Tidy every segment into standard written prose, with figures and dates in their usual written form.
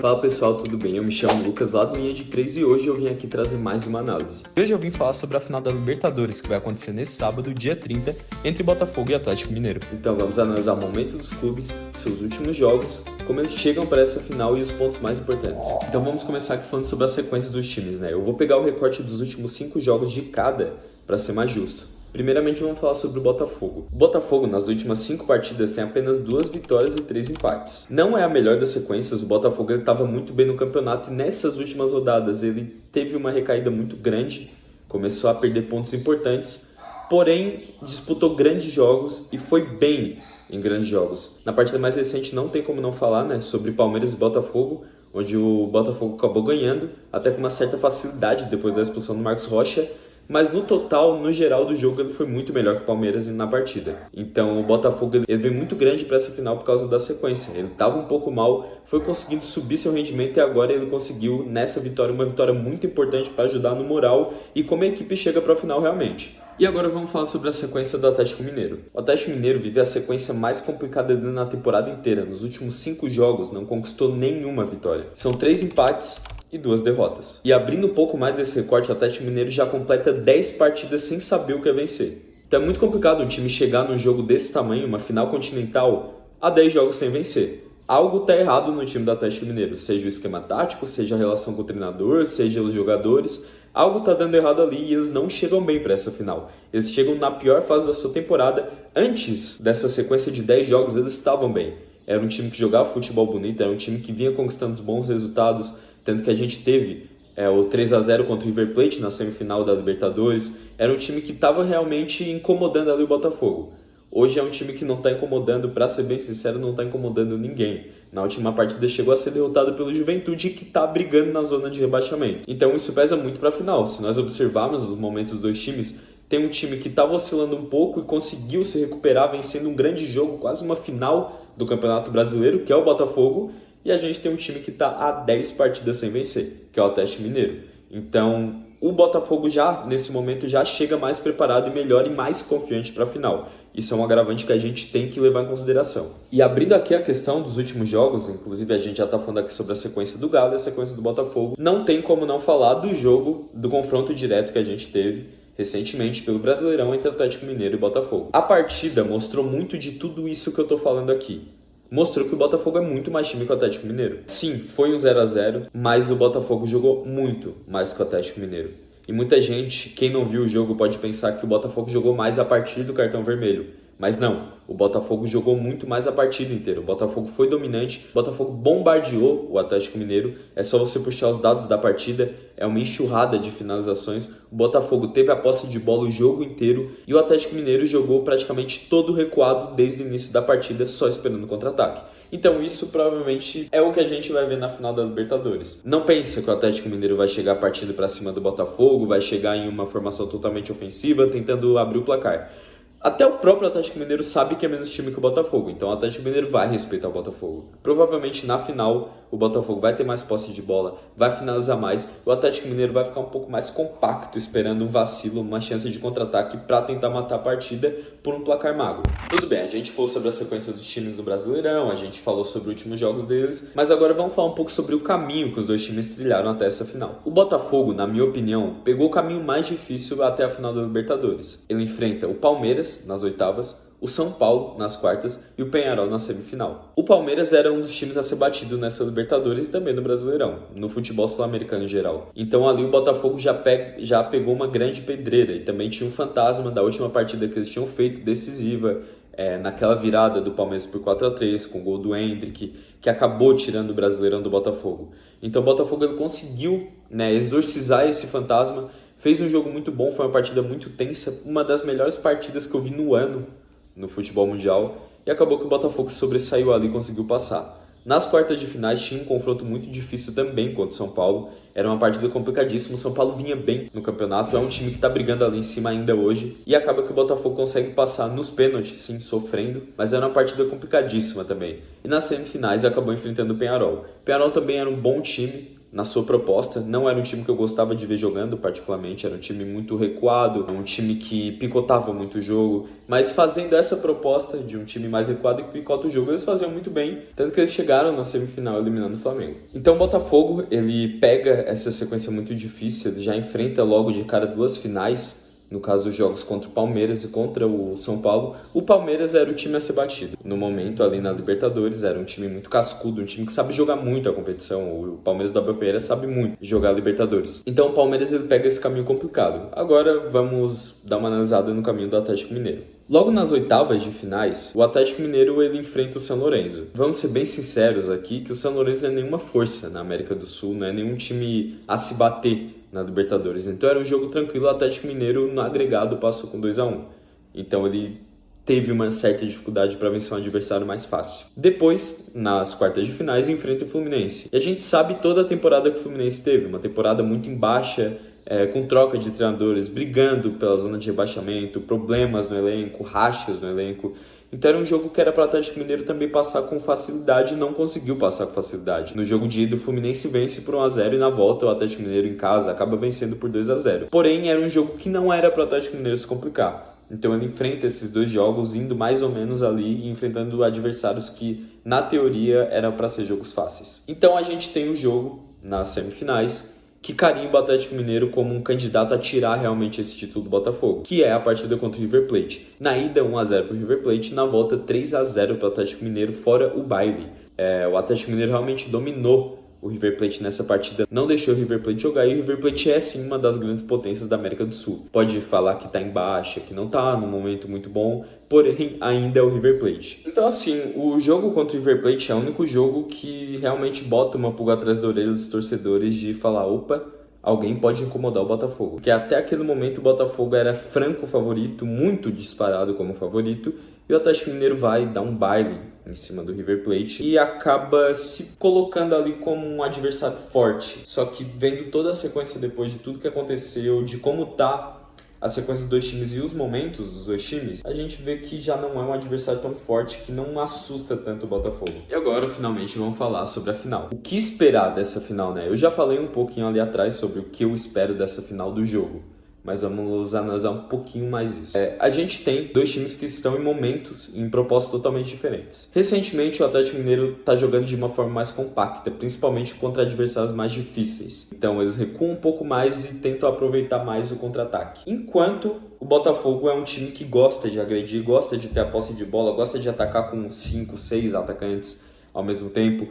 Fala pessoal, tudo bem? Eu me chamo Lucas, lá do Linha de 3 e hoje eu vim aqui trazer mais uma análise. Hoje eu vim falar sobre a final da Libertadores, que vai acontecer nesse sábado, dia 30, entre Botafogo e Atlético Mineiro. Então vamos analisar o momento dos clubes, seus últimos jogos, como eles chegam para essa final e os pontos mais importantes. Então vamos começar aqui falando sobre a sequência dos times, né? Eu vou pegar o recorte dos últimos 5 jogos de cada, para ser mais justo. Primeiramente vamos falar sobre o Botafogo. O Botafogo nas últimas 5 partidas tem apenas 2 vitórias e 3 empates. Não é a melhor das sequências, o Botafogo estava muito bem no campeonato e nessas últimas rodadas ele teve uma recaída muito grande, começou a perder pontos importantes, porém disputou grandes jogos e foi bem em grandes jogos. Na partida mais recente não tem como não falar, né, sobre Palmeiras e Botafogo, onde o Botafogo acabou ganhando, até com uma certa facilidade depois da expulsão do Marcos Rocha. Mas no total, no geral do jogo, ele foi muito melhor que o Palmeiras na partida. Então o Botafogo ele veio muito grande para essa final por causa da sequência. Ele estava um pouco mal, foi conseguindo subir seu rendimento e agora ele conseguiu nessa vitória uma vitória muito importante para ajudar no moral e como a equipe chega para a final realmente. E agora vamos falar sobre a sequência do Atlético Mineiro. O Atlético Mineiro vive a sequência mais complicada dele na temporada inteira. Nos últimos 5 jogos não conquistou nenhuma vitória. São 3 empates e 2 derrotas. E abrindo um pouco mais esse recorte, o Atlético Mineiro já completa 10 partidas sem saber o que é vencer. Então é muito complicado um time chegar num jogo desse tamanho, uma final continental, a 10 jogos sem vencer. Algo está errado no time do Atlético Mineiro, seja o esquema tático, seja a relação com o treinador, seja os jogadores. Algo está dando errado ali e eles não chegam bem para essa final. Eles chegam na pior fase da sua temporada. Antes dessa sequência de 10 jogos, eles estavam bem. Era um time que jogava futebol bonito, era um time que vinha conquistando bons resultados, tanto que a gente teve o 3-0 contra o River Plate na semifinal da Libertadores. Era um time que estava realmente incomodando ali o Botafogo. Hoje é um time que não está incomodando, para ser bem sincero, não está incomodando ninguém. Na última partida chegou a ser derrotado pelo Juventude, que está brigando na zona de rebaixamento. Então isso pesa muito para a final. Se nós observarmos os momentos dos dois times, tem um time que estava oscilando um pouco e conseguiu se recuperar, vencendo um grande jogo, quase uma final do Campeonato Brasileiro, que é o Botafogo. E a gente tem um time que está a 10 partidas sem vencer, que é o Atlético Mineiro. Então, o Botafogo já, nesse momento, já chega mais preparado e melhor e mais confiante para a final. Isso é um agravante que a gente tem que levar em consideração. E abrindo aqui a questão dos últimos jogos, inclusive a gente já está falando aqui sobre a sequência do Galo e a sequência do Botafogo, não tem como não falar do jogo, do confronto direto que a gente teve recentemente pelo Brasileirão entre Atlético Mineiro e Botafogo. A partida mostrou muito de tudo isso que eu estou falando aqui. Mostrou que o Botafogo é muito mais time que o Atlético Mineiro. Sim, foi um 0-0, mas o Botafogo jogou muito mais que o Atlético Mineiro. E muita gente, quem não viu o jogo, pode pensar que o Botafogo jogou mais a partir do cartão vermelho. Mas não, o Botafogo jogou muito mais a partida inteira. O Botafogo foi dominante, o Botafogo bombardeou o Atlético Mineiro. É só você puxar os dados da partida, é uma enxurrada de finalizações. O Botafogo teve a posse de bola o jogo inteiro e o Atlético Mineiro jogou praticamente todo recuado desde o início da partida, só esperando o contra-ataque. Então isso provavelmente é o que a gente vai ver na final da Libertadores. Não pensa que o Atlético Mineiro vai chegar partindo para cima do Botafogo, vai chegar em uma formação totalmente ofensiva, tentando abrir o placar. Até o próprio Atlético Mineiro sabe que é menos time que o Botafogo, então o Atlético Mineiro vai respeitar o Botafogo. Provavelmente na final o Botafogo vai ter mais posse de bola, vai finalizar mais, o Atlético Mineiro vai ficar um pouco mais compacto, esperando um vacilo, uma chance de contra-ataque para tentar matar a partida por um placar magro. Tudo bem, a gente falou sobre a sequência dos times do Brasileirão, a gente falou sobre os últimos jogos deles, mas agora vamos falar um pouco sobre o caminho que os dois times trilharam até essa final. O Botafogo, na minha opinião, pegou o caminho mais difícil até a final da Libertadores. Ele enfrenta o Palmeiras nas oitavas, o São Paulo nas quartas e o Peñarol na semifinal. O Palmeiras era um dos times a ser batido nessa Libertadores e também no Brasileirão, no futebol sul-americano em geral. Então ali o Botafogo já pegou uma grande pedreira e também tinha um fantasma da última partida que eles tinham feito, decisiva, naquela virada do Palmeiras por 4-3, com o gol do Endrick, que acabou tirando o Brasileirão do Botafogo. Então o Botafogo ele conseguiu, exorcizar esse fantasma. Fez um jogo muito bom, foi uma partida muito tensa, uma das melhores partidas que eu vi no ano no futebol mundial, e acabou que o Botafogo sobressaiu ali e conseguiu passar. Nas quartas de finais tinha um confronto muito difícil também contra o São Paulo, era uma partida complicadíssima, o São Paulo vinha bem no campeonato, é um time que está brigando ali em cima ainda hoje, e acaba que o Botafogo consegue passar nos pênaltis, sim, sofrendo, mas era uma partida complicadíssima também. E nas semifinais acabou enfrentando o Peñarol. O Peñarol também era um bom time, na sua proposta. Não era um time que eu gostava de ver jogando particularmente, era um time muito recuado, um time que picotava muito o jogo, mas fazendo essa proposta de um time mais recuado e que picota o jogo, eles faziam muito bem, tanto que eles chegaram na semifinal eliminando o Flamengo. Então o Botafogo, ele pega essa sequência muito difícil, ele já enfrenta logo de cara 2 finais, no caso, os jogos contra o Palmeiras e contra o São Paulo. O Palmeiras era o time a ser batido. No momento, ali na Libertadores, era um time muito cascudo, um time que sabe jogar muito a competição. O Palmeiras do Abel Ferreira sabe muito jogar a Libertadores. Então, o Palmeiras ele pega esse caminho complicado. Agora, vamos dar uma analisada no caminho do Atlético Mineiro. Logo nas oitavas de finais, o Atlético Mineiro ele enfrenta o São Lourenço. Vamos ser bem sinceros aqui que o São Lourenço não é nenhuma força na América do Sul, não é nenhum time a se bater na Libertadores. Então era um jogo tranquilo, o Atlético Mineiro no agregado passou com 2-1. Então ele teve uma certa dificuldade para vencer um adversário mais fácil. Depois, nas quartas de finais, enfrenta o Fluminense. E a gente sabe toda a temporada que o Fluminense teve, uma temporada muito em baixa, com troca de treinadores, brigando pela zona de rebaixamento, problemas no elenco, rachas no elenco. Então era um jogo que era para o Atlético Mineiro também passar com facilidade e não conseguiu passar com facilidade. No jogo de ida, o Fluminense vence por 1-0 e na volta o Atlético Mineiro em casa acaba vencendo por 2-0. Porém, era um jogo que não era para o Atlético Mineiro se complicar. Então ele enfrenta esses 2 jogos indo mais ou menos ali e enfrentando adversários que, na teoria, eram para ser jogos fáceis. Então a gente tem o jogo nas semifinais, que carimba o Atlético Mineiro como um candidato a tirar realmente esse título do Botafogo, que é a partida contra o River Plate. Na ida, 1-0 para o River Plate, na volta, 3-0 para o Atlético Mineiro, fora o baile. O Atlético Mineiro realmente dominou o River Plate nessa partida, não deixou o River Plate jogar, e o River Plate é sim uma das grandes potências da América do Sul. Pode falar que está em baixa, que não está num momento muito bom, porém ainda é o River Plate. Então assim, o jogo contra o River Plate é o único jogo que realmente bota uma pulga atrás da orelha dos torcedores de falar, opa, alguém pode incomodar o Botafogo. Porque até aquele momento o Botafogo era franco favorito, muito disparado como favorito, e o Atlético Mineiro vai dar um baile em cima do River Plate e acaba se colocando ali como um adversário forte. Só que vendo toda a sequência depois de tudo que aconteceu, de como tá a sequência dos 2 times e os momentos dos 2 times, a gente vê que já não é um adversário tão forte, que não assusta tanto o Botafogo. E agora, finalmente, vamos falar sobre a final. O que esperar dessa final, né? Eu já falei um pouquinho ali atrás sobre o que eu espero dessa final do jogo, mas vamos analisar um pouquinho mais isso. A gente tem 2 times que estão em momentos, em propostas totalmente diferentes. Recentemente, o Atlético Mineiro está jogando de uma forma mais compacta, principalmente contra adversários mais difíceis. Então, eles recuam um pouco mais e tentam aproveitar mais o contra-ataque. Enquanto o Botafogo é um time que gosta de agredir, gosta de ter a posse de bola, gosta de atacar com 5, 6 atacantes ao mesmo tempo.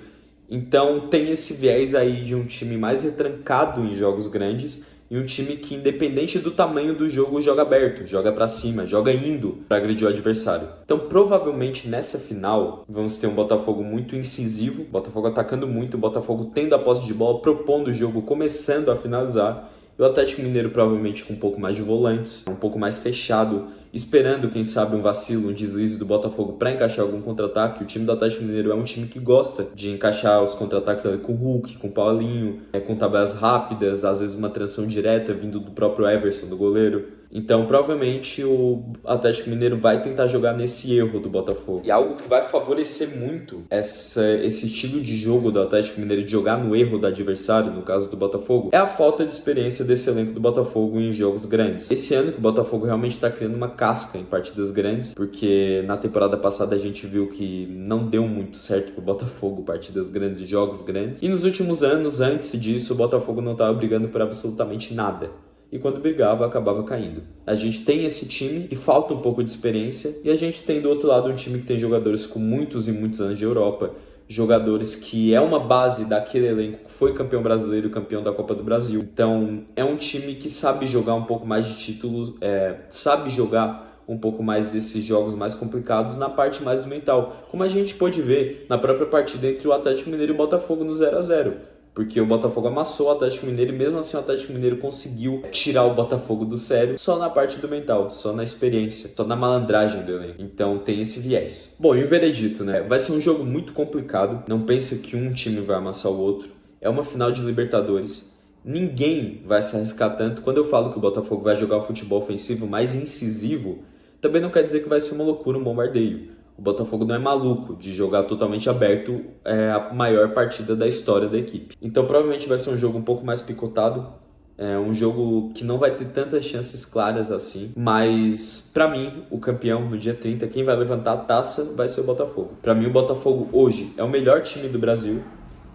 Então, tem esse viés aí de um time mais retrancado em jogos grandes, e um time que, independente do tamanho do jogo, joga aberto, joga pra cima, joga indo pra agredir o adversário. Então, provavelmente, nessa final, vamos ter um Botafogo muito incisivo, Botafogo atacando muito, Botafogo tendo a posse de bola, propondo o jogo, começando a finalizar, e o Atlético Mineiro provavelmente com um pouco mais de volantes, um pouco mais fechado, esperando, quem sabe, um vacilo, um deslize do Botafogo para encaixar algum contra-ataque. O time do Atlético Mineiro é um time que gosta de encaixar os contra-ataques ali com o Hulk, com o Paulinho, com tabelas rápidas, às vezes uma transição direta vindo do próprio Everson, do goleiro. Então, provavelmente, o Atlético Mineiro vai tentar jogar nesse erro do Botafogo. E algo que vai favorecer muito esse estilo de jogo do Atlético Mineiro, de jogar no erro do adversário, no caso do Botafogo, é a falta de experiência desse elenco do Botafogo em jogos grandes. Esse ano que o Botafogo realmente está criando uma casca em partidas grandes, porque na temporada passada a gente viu que não deu muito certo pro Botafogo partidas grandes e jogos grandes. E nos últimos anos, antes disso, o Botafogo não estava brigando por absolutamente nada. E quando brigava, acabava caindo. A gente tem esse time que falta um pouco de experiência, e a gente tem do outro lado um time que tem jogadores com muitos e muitos anos de Europa, jogadores que é uma base daquele elenco que foi campeão brasileiro e campeão da Copa do Brasil. Então é um time que sabe jogar um pouco mais de títulos, sabe jogar um pouco mais desses jogos mais complicados na parte mais do mental, como a gente pôde ver na própria partida entre o Atlético Mineiro e o Botafogo no 0-0. Porque o Botafogo amassou o Atlético Mineiro e mesmo assim o Atlético Mineiro conseguiu tirar o Botafogo do sério só na parte do mental, só na experiência, só na malandragem do elenco. Então tem esse viés. Bom, e o veredito, né? Vai ser um jogo muito complicado. Não pense que um time vai amassar o outro. É uma final de Libertadores. Ninguém vai se arriscar tanto. Quando eu falo que o Botafogo vai jogar o futebol ofensivo mais incisivo, também não quer dizer que vai ser uma loucura, um bombardeio. O Botafogo não é maluco de jogar totalmente aberto a maior partida da história da equipe. Então provavelmente vai ser um jogo um pouco mais picotado, um jogo que não vai ter tantas chances claras assim, mas pra mim, o campeão no dia 30, quem vai levantar a taça vai ser o Botafogo. Pra mim, o Botafogo hoje é o melhor time do Brasil,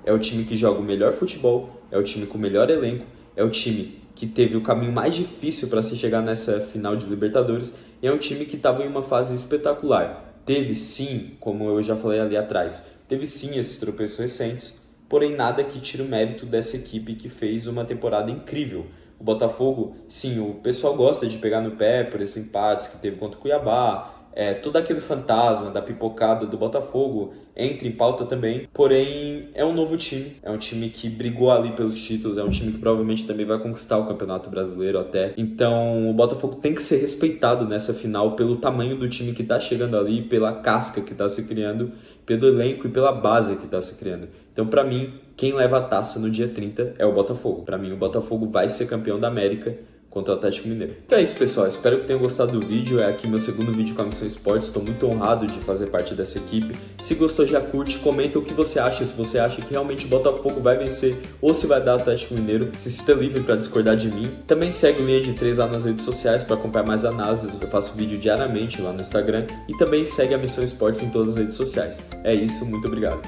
é o time que joga o melhor futebol, é o time com o melhor elenco, é o time que teve o caminho mais difícil para se chegar nessa final de Libertadores, e é um time que estava em uma fase espetacular. Teve sim, como eu já falei ali atrás, teve sim esses tropeços recentes, porém nada que tire o mérito dessa equipe que fez uma temporada incrível. O Botafogo, sim, o pessoal gosta de pegar no pé por esses empates que teve contra o Cuiabá, todo aquele fantasma da pipocada do Botafogo entra em pauta também, porém é um novo time, é um time que brigou ali pelos títulos, é um time que provavelmente também vai conquistar o Campeonato Brasileiro até, então o Botafogo tem que ser respeitado nessa final pelo tamanho do time que está chegando ali, pela casca que está se criando, pelo elenco e pela base que está se criando. Então pra mim, quem leva a taça no dia 30 é o Botafogo. Pra mim o Botafogo vai ser campeão da América contra o Atlético Mineiro. Então é isso, pessoal, espero que tenham gostado do vídeo, é aqui meu segundo vídeo com a Missão Esportes, estou muito honrado de fazer parte dessa equipe. Se gostou, já curte, comenta o que você acha, se você acha que realmente o Botafogo vai vencer ou se vai dar o Atlético Mineiro, se sinta livre para discordar de mim. Também segue o Linha de 3 lá nas redes sociais para acompanhar mais análises, eu faço vídeo diariamente lá no Instagram, e também segue a Missão Esportes em todas as redes sociais. É isso, muito obrigado.